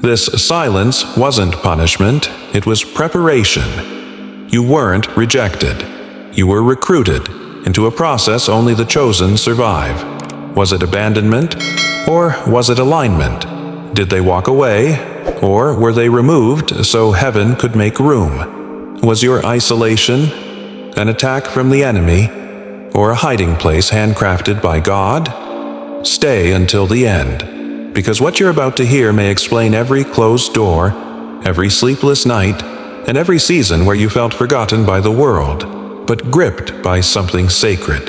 This silence wasn't punishment, it was preparation. You weren't rejected. You were recruited into a process only the chosen survive. Was it abandonment, or was it alignment? Did they walk away, or were they removed so heaven could make room? Was your isolation an attack from the enemy, or a hiding place handcrafted by God? Stay until the end, because what you're about to hear may explain every closed door, every sleepless night, and every season where you felt forgotten by the world, but gripped by something sacred.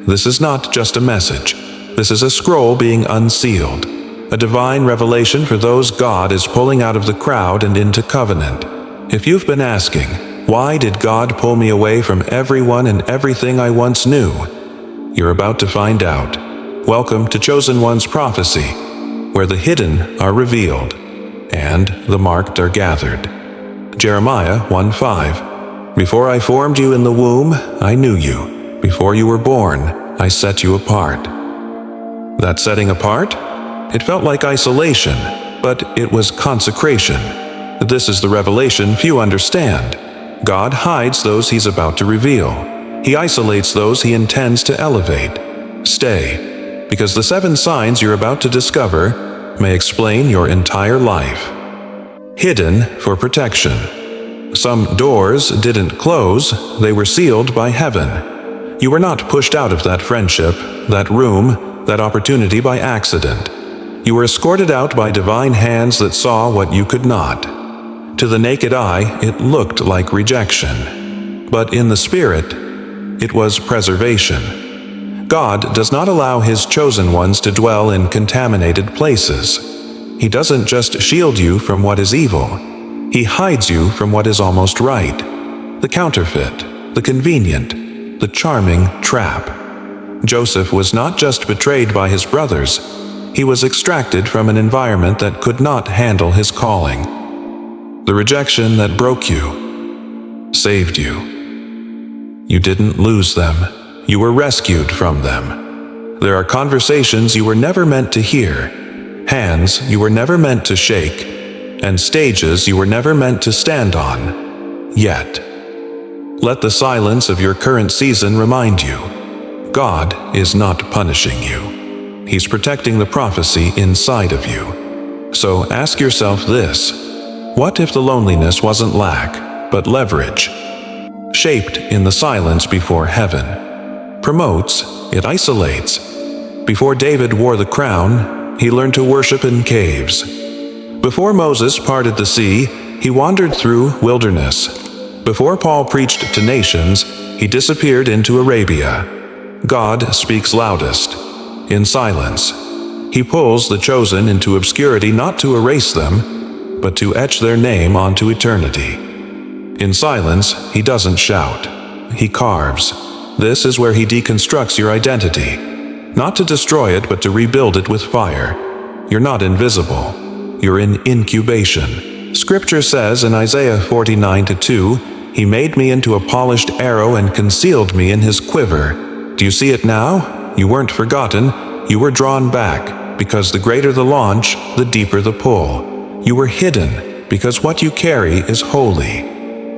This is not just a message. This is a scroll being unsealed, a divine revelation for those God is pulling out of the crowd and into covenant. If you've been asking, why did God pull me away from everyone and everything I once knew? You're about to find out. Welcome to Chosen One's Prophecy, where the hidden are revealed and the marked are gathered. Jeremiah 1:5. Before I formed you in the womb, I knew you. Before you were born, I set you apart. That setting apart? It felt like isolation, but it was consecration. This is the revelation few understand. God hides those He's about to reveal. He isolates those He intends to elevate. Stay, because the 7 signs you're about to discover may explain your entire life. Hidden for protection. Some doors didn't close, they were sealed by heaven. You were not pushed out of that friendship, that room, that opportunity by accident. You were escorted out by divine hands that saw what you could not. To the naked eye, it looked like rejection. But in the spirit, it was preservation. God does not allow His chosen ones to dwell in contaminated places. He doesn't just shield you from what is evil. He hides you from what is almost right. The counterfeit, the convenient, the charming trap. Joseph was not just betrayed by his brothers. He was extracted from an environment that could not handle his calling. The rejection that broke you saved you. You didn't lose them. You were rescued from them. There are conversations you were never meant to hear, hands you were never meant to shake, and stages you were never meant to stand on. Yet, let the silence of your current season remind you, God is not punishing you. He's protecting the prophecy inside of you. So ask yourself this: what if the loneliness wasn't lack, but leverage? Shaped in the silence before heaven. Promotes, it isolates. Before David wore the crown, he learned to worship in caves. Before Moses parted the sea, he wandered through wilderness. Before Paul preached to nations, he disappeared into Arabia. God speaks loudest. In silence, He pulls the chosen into obscurity not to erase them, but to etch their name onto eternity. In silence, He doesn't shout. He carves. This is where He deconstructs your identity. Not to destroy it, but to rebuild it with fire. You're not invisible. You're in incubation. Scripture says in Isaiah 49:2, He made me into a polished arrow and concealed me in His quiver. Do you see it now? You weren't forgotten. You were drawn back, because the greater the launch, the deeper the pull. You were hidden, because what you carry is holy.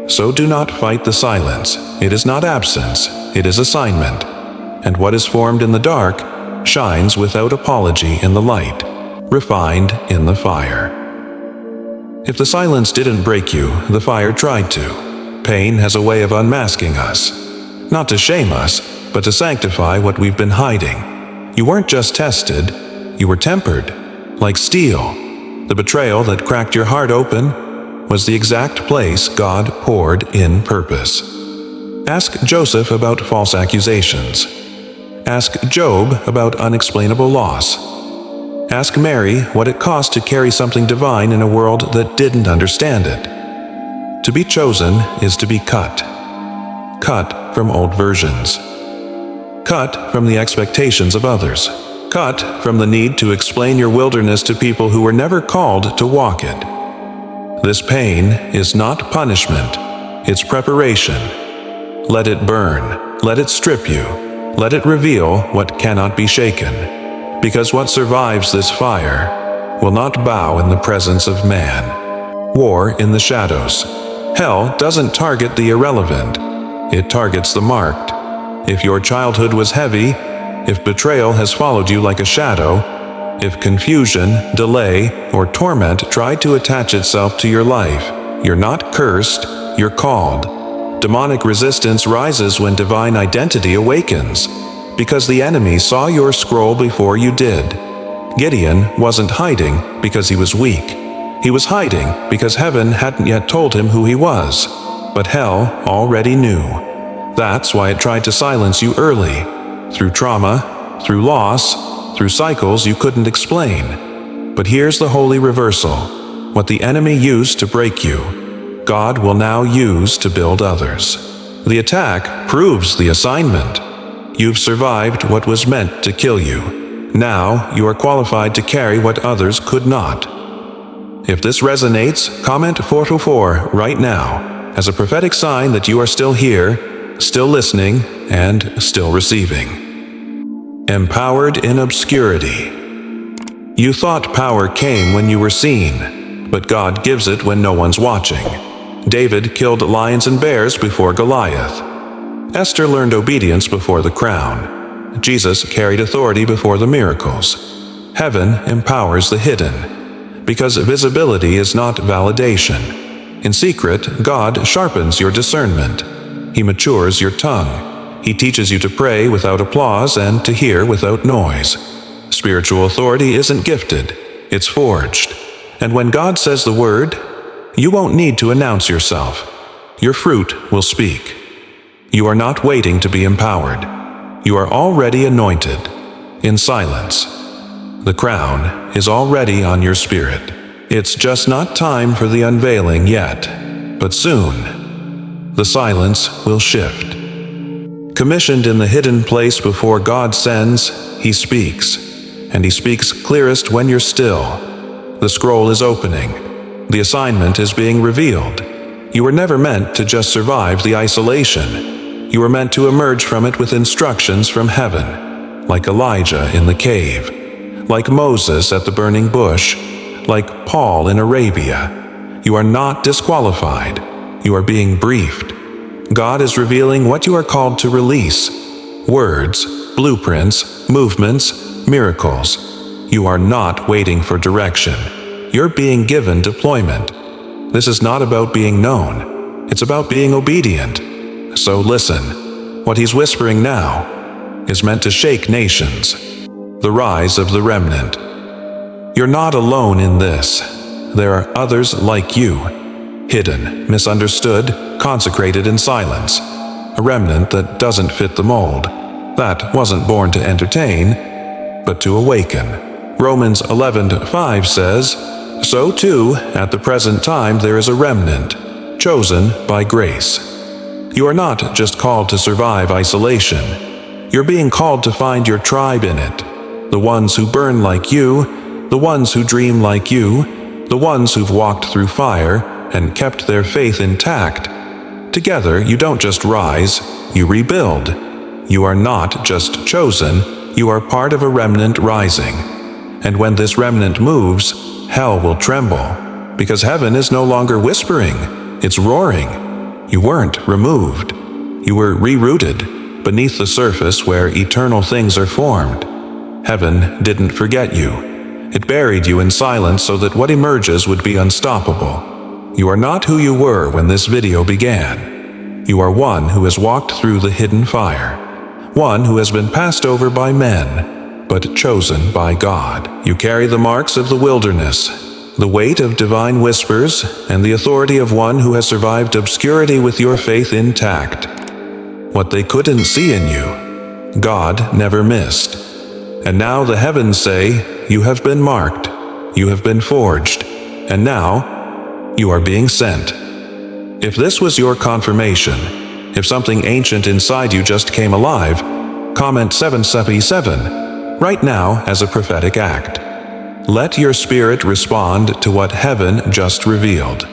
So do not fight the silence. It is not absence, it is assignment. And what is formed in the dark shines without apology in the light, refined in the fire. If the silence didn't break you, the fire tried to. Pain has a way of unmasking us. Not to shame us, but to sanctify what we've been hiding. You weren't just tested, you were tempered, like steel. The betrayal that cracked your heart open was the exact place God poured in purpose. Ask Joseph about false accusations. Ask Job about unexplainable loss. Ask Mary what it cost to carry something divine in a world that didn't understand it. To be chosen is to be cut. Cut from old versions. Cut from the expectations of others. Cut from the need to explain your wilderness to people who were never called to walk it. This pain is not punishment, it's preparation. Let it burn, let it strip you, let it reveal what cannot be shaken. Because what survives this fire will not bow in the presence of man. War in the shadows. Hell doesn't target the irrelevant. It targets the marked. If your childhood was heavy, if betrayal has followed you like a shadow, if confusion, delay, or torment tried to attach itself to your life, you're not cursed, you're called. Demonic resistance rises when divine identity awakens, because the enemy saw your scroll before you did. Gideon wasn't hiding because he was weak. He was hiding because heaven hadn't yet told him who he was, but hell already knew. That's why it tried to silence you early, through trauma, through loss, through cycles you couldn't explain. But here's the holy reversal. What the enemy used to break you, God will now use to build others. The attack proves the assignment. You've survived what was meant to kill you. Now you are qualified to carry what others could not. If this resonates, comment 424 right now as a prophetic sign that you are still here, still listening, and still receiving. Empowered in obscurity. You thought power came when you were seen, but God gives it when no one's watching. David killed lions and bears before Goliath. Esther learned obedience before the crown. Jesus carried authority before the miracles. Heaven empowers the hidden, because visibility is not validation. In secret, God sharpens your discernment. He matures your tongue. He teaches you to pray without applause and to hear without noise. Spiritual authority isn't gifted, it's forged. And when God says the word, you won't need to announce yourself. Your fruit will speak. You are not waiting to be empowered. You are already anointed, in silence. The crown is already on your spirit. It's just not time for the unveiling yet, but soon, the silence will shift. Commissioned in the hidden place before God sends, He speaks. And He speaks clearest when you're still. The scroll is opening. The assignment is being revealed. You were never meant to just survive the isolation. You were meant to emerge from it with instructions from heaven, like Elijah in the cave, like Moses at the burning bush, like Paul in Arabia. You are not disqualified. You are being briefed. God is revealing what you are called to release. Words, blueprints, movements, miracles. You are not waiting for direction. You're being given deployment. This is not about being known. It's about being obedient. So listen. What He's whispering now is meant to shake nations. The rise of the remnant. You're not alone in this. There are others like you. Hidden, misunderstood, consecrated in silence. A remnant that doesn't fit the mold. That wasn't born to entertain, but to awaken. Romans 11:5 says, "So too, at the present time there is a remnant, chosen by grace." You are not just called to survive isolation. You're being called to find your tribe in it. The ones who burn like you, the ones who dream like you, the ones who've walked through fire and kept their faith intact. Together, you don't just rise, you rebuild. You are not just chosen, you are part of a remnant rising. And when this remnant moves, hell will tremble, because heaven is no longer whispering, it's roaring. You weren't removed. You were rerouted beneath the surface where eternal things are formed. Heaven didn't forget you. It buried you in silence so that what emerges would be unstoppable. You are not who you were when this video began. You are one who has walked through the hidden fire. One who has been passed over by men, but chosen by God. You carry the marks of the wilderness, the weight of divine whispers, and the authority of one who has survived obscurity with your faith intact. What they couldn't see in you, God never missed. And now the heavens say, you have been marked, you have been forged, and now you are being sent. If this was your confirmation, if something ancient inside you just came alive, comment 777 right now as a prophetic act. Let your spirit respond to what heaven just revealed.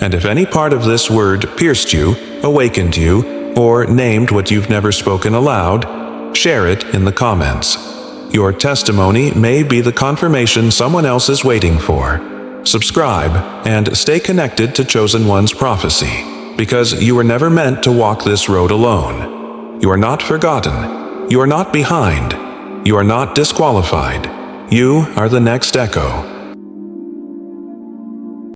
And if any part of this word pierced you, awakened you, or named what you've never spoken aloud, share it in the comments. Your testimony may be the confirmation someone else is waiting for. Subscribe and stay connected to Chosen One's prophecy, because you were never meant to walk this road alone. You are not forgotten. You are not behind. You are not disqualified. You are the next echo.